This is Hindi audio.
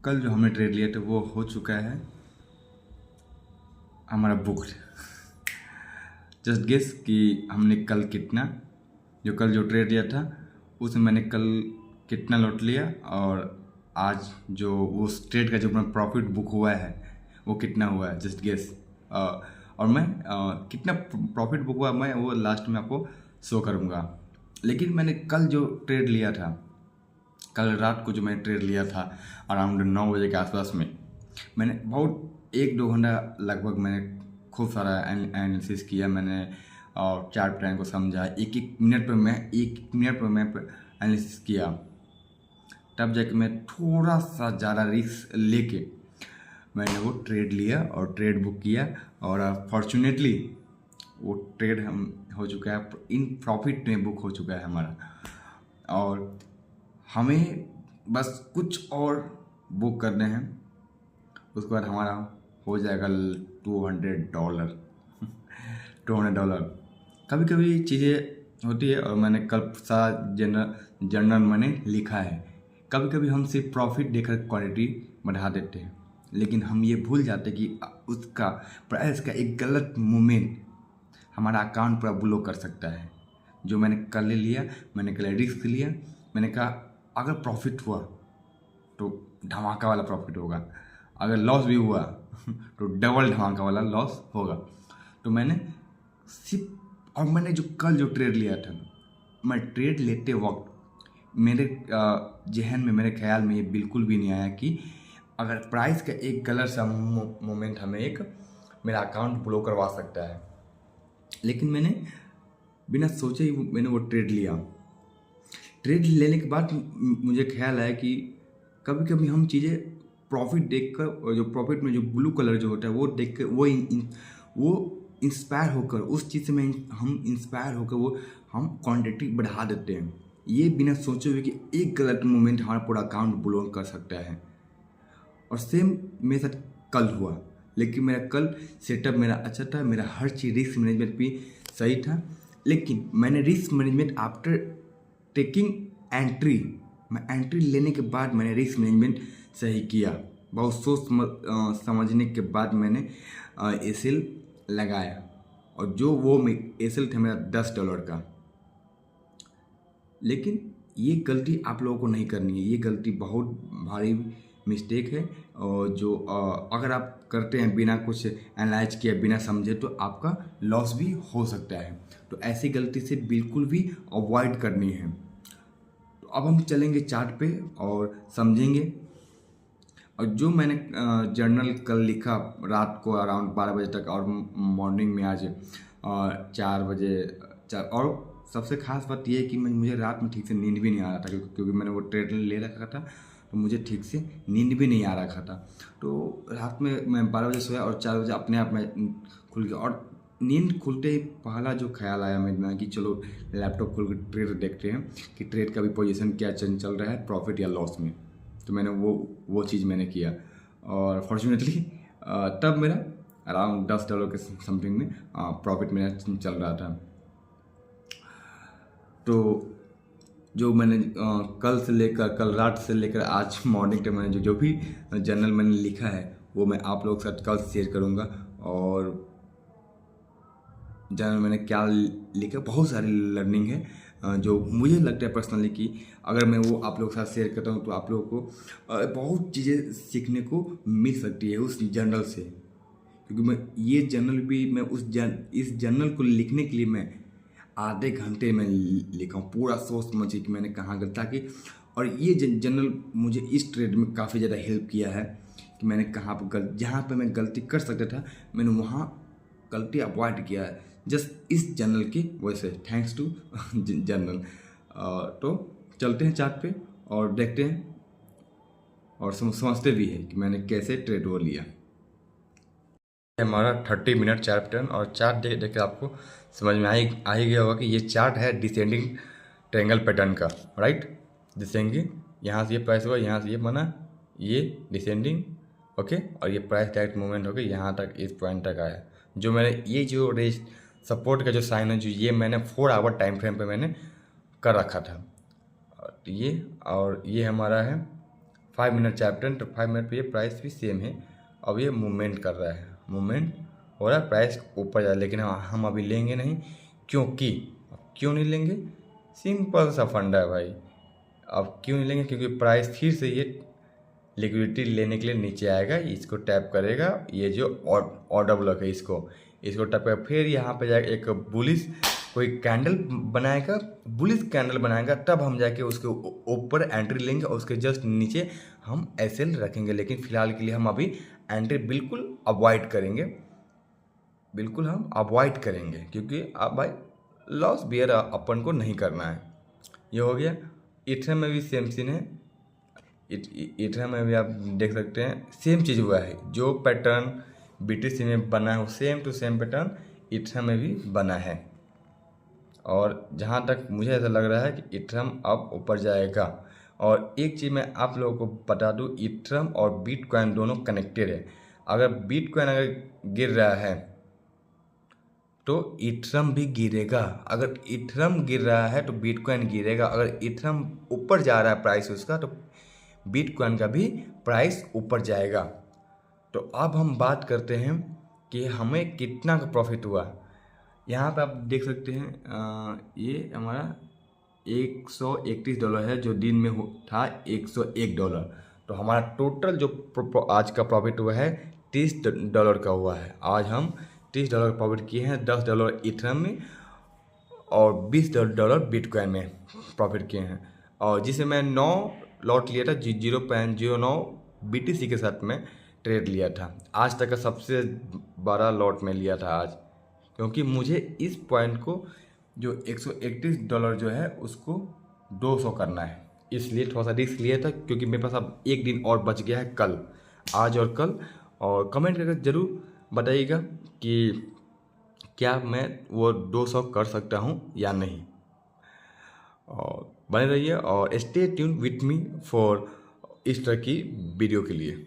कल जो हमने ट्रेड लिया था वो हो चुका है हमारा बुक। जस्ट गेस कि हमने कल कितना, कल जो ट्रेड लिया था उसमें मैंने कल कितना लौट लिया, और आज जो उस ट्रेड का जो अपना प्रॉफिट बुक हुआ है वो कितना हुआ है। Just guess. और मैं कितना प्रॉफिट बुक हुआ मैं वो लास्ट में आपको शो करूँगा। लेकिन मैंने कल जो ट्रेड लिया था, कल रात को जो मैंने ट्रेड लिया था अराउंड 9 बजे के आसपास में, मैंने बहुत 1-2 घंटा लगभग मैंने खूब सारा एनालिसिस किया मैंने, और चार्ट प्लान को समझा। एक एक मिनट पर मैं एनालिसिस किया, तब जाके मैं थोड़ा सा ज़्यादा रिस्क लेके मैंने वो ट्रेड लिया और ट्रेड बुक किया। और फॉर्चुनेटली वो ट्रेड हम हो चुका है, इन प्रॉफिट में बुक हो चुका है हमारा। और हमें बस कुछ और बुक करने हैं, उसके बाद हमारा हो जाएगा $200। $200। कभी कभी चीज़ें होती है, और मैंने कल सा जर्नल मैंने लिखा है, कभी कभी हम सिर्फ प्रॉफिट देकर क्वालिटी बढ़ा देते हैं, लेकिन हम ये भूल जाते हैं कि उसका प्राइस का एक गलत मूवमेंट हमारा अकाउंट पूरा ब्लो कर सकता है। जो मैंने कल लिया, मैंने कल रिस्क लिया, मैंने कहा अगर प्रॉफिट हुआ तो धमाका वाला प्रॉफिट होगा, अगर लॉस भी हुआ तो डबल धमाका वाला लॉस होगा। तो मैंने सिर्फ, और मैंने जो कल जो ट्रेड लिया था, मैं ट्रेड लेते वक्त मेरे जहन में, मेरे ख्याल में ये बिल्कुल भी नहीं आया कि अगर प्राइस का एक गलत सा मोमेंट हमें एक मेरा अकाउंट ब्लो करवा सकता है। लेकिन मैंने बिना सोचे ही मैंने वो ट्रेड लिया। ट्रेड लेने के बाद मुझे ख्याल आया कि कभी कभी हम चीज़ें प्रॉफिट देखकर, और जो प्रॉफिट में जो ब्लू कलर जो होता है वो देख कर वो इंस्पायर होकर उस चीज़ से हम इंस्पायर होकर वो हम क्वांटिटी बढ़ा देते हैं, ये बिना सोचे हुए कि एक गलत मोमेंट हमारा पूरा अकाउंट ब्लो कर सकता है। और सेम मेरे साथ कल हुआ, लेकिन मेरा कल सेटअप मेरा अच्छा था, मेरा हर चीज़ रिस्क मैनेजमेंट भी सही था। लेकिन मैंने risk management after taking entry, मैं एंट्री लेने के बाद मैंने रिस्क मैनेजमेंट सही किया। बहुत सोच समझने के बाद मैंने एसएल लगाया, और जो वो एसएल था मेरा $10 का। लेकिन ये गलती आप लोगों को नहीं करनी है, ये गलती बहुत भारी मिस्टेक है। और जो अगर आप करते हैं बिना कुछ एनालाइज किए, बिना समझे, तो आपका लॉस भी हो सकता है। तो ऐसी गलती से बिल्कुल भी अवॉइड करनी है। तो अब हम चलेंगे चार्ट पे और समझेंगे। और जो मैंने जर्नल कल लिखा रात को अराउंड 12 बजे तक, और मॉर्निंग में आज 4 बजे और सबसे खास बात यह है कि मुझे रात में ठीक से नींद भी नहीं आ रहा था, क्योंकि मैंने वो ट्रेड ले रखा था, तो मुझे ठीक से नींद भी नहीं आ रहा था। तो रात में मैं 12 बजे सोया और 4 बजे अपने आप में खुल गया। और नींद खुलते ही पहला जो ख्याल आया मेरे दिमाग कि चलो लैपटॉप खोल कर ट्रेड देखते हैं कि ट्रेड का भी पोजीशन क्या चल रहा है, प्रॉफिट या लॉस में। तो मैंने वो चीज़ मैंने किया, और फॉर्चुनेटली तब मेरा अराउंड $10 के समथिंग में प्रॉफिट मेरा चल रहा था। तो जो मैंने कल रात से लेकर आज मॉर्निंग तक मैंने जो भी जर्नल मैंने लिखा है वो मैं आप लोगों के साथ कल शेयर करूँगा। और जर्नल मैंने क्या लिखा, बहुत सारी लर्निंग है जो मुझे लगता है पर्सनली कि अगर मैं वो आप लोगों के साथ शेयर करता हूँ तो आप लोगों को बहुत चीज़ें सीखने को मिल सकती है उस जर्नल से। क्योंकि मैं ये जर्नल भी मैं इस जर्नल को लिखने के लिए मैं आधे घंटे में लिखा हूँ, पूरा सोच समझिए कि मैंने कहाँ गलती की। और ये जर्नल मुझे इस ट्रेड में काफ़ी ज़्यादा हेल्प किया है कि मैंने कहाँ पर जहाँ पर मैं गलती कर सकता था मैंने वहाँ गलती अवॉइड किया है, जस्ट इस जर्नल की वजह से, थैंक्स टू जर्नल। तो चलते हैं चार्ट पे और देखते हैं और समझते भी हैं कि मैंने कैसे ट्रेड वो लिया। हमारा 30 मिनट चार्ट पैटर्न, और चार्ट देख देख के आपको समझ में आ ही गया होगा कि ये चार्ट है डिसेंडिंग ट्रायंगल पैटर्न का, राइट। डिसेंडिंग, यहाँ से ये प्राइस हुआ, यहाँ से ये बना, ये डिसेंडिंग, ओके। और ये प्राइस डायरेक्ट मूवमेंट हो गई यहाँ तक, इस पॉइंट तक आया। जो मैंने ये जो रेस सपोर्ट का जो साइन है, जो ये मैंने 4 आवर टाइम फ्रेम पे मैंने कर रखा था। और ये हमारा है 5 मिनट चैप्टर, तो 5 मिनट पे ये प्राइस भी सेम है। अब ये मूवमेंट कर रहा है, मूवमेंट हो रहा है, प्राइस ऊपर जा रहा है, लेकिन हम अभी लेंगे नहीं। क्योंकि क्यों नहीं लेंगे? सिंपल सा फंडा है भाई। अब क्यों नहीं लेंगे? क्योंकि प्राइस फिर से ये लिक्विडिटी लेने के लिए नीचे आएगा, इसको टैप करेगा, ये जो ऑर्डर ब्लॉक है इसको टैप करेगा, फिर यहाँ पे जाके एक बुलिश कोई कैंडल बनाएगा, बुलिश कैंडल बनाएगा, तब हम जाके उसके ऊपर एंट्री लेंगे और उसके जस्ट नीचे हम एसएल रखेंगे। लेकिन फिलहाल के लिए हम अभी एंट्री बिल्कुल अवॉइड करेंगे, बिल्कुल हम अवॉइड करेंगे, क्योंकि अब भाई लॉस बियर अपन को नहीं करना है। ये हो गया। इथेरियम में भी सेम सीन है। इथेरियम में भी आप देख सकते हैं सेम चीज़ हुआ है, जो पैटर्न BTC में बना है वो same to same pattern Ethereum में भी बना है। और जहाँ तक मुझे ऐसा लग रहा है कि इथेरियम अब ऊपर जाएगा। और एक चीज़ मैं आप लोगों को बता दूँ, इथेरियम और बिटकॉइन दोनों कनेक्टेड है। अगर बिटकॉइन अगर गिर रहा है तो इथेरियम भी गिरेगा, अगर इथेरियम गिर रहा है तो बिटकॉइन गिरेगा, अगर इथेरियम ऊपर जा रहा है प्राइस उसका तो बिटकॉइन का भी प्राइस ऊपर जाएगा। तो अब हम बात करते हैं कि हमें कितना का प्रॉफिट हुआ। यहाँ पे आप देख सकते हैं ये हमारा $131 है, जो दिन में था $101। तो हमारा टोटल जो आज का प्रॉफिट हुआ है $30 का हुआ है। आज हम $30 का प्रॉफिट किए हैं, $10 इथेरियम में और $20 बिटकॉइन में प्रॉफिट किए हैं। और जिसे मैं 9 लॉट लिया था, 0.09 BTC के साथ में ट्रेड लिया था। आज तक का सबसे बड़ा लॉट में लिया था आज, क्योंकि मुझे इस पॉइंट को जो $131 जो है उसको 200 करना है, इसलिए थोड़ा सा रिस्क लिया था। क्योंकि मेरे पास अब एक दिन और बच गया है, कल, आज और कल। और कमेंट करके ज़रूर बताइएगा कि क्या मैं वो 200 कर सकता हूँ या नहीं। और बने रहिए और stay tune with me for इस तरह की वीडियो के लिए।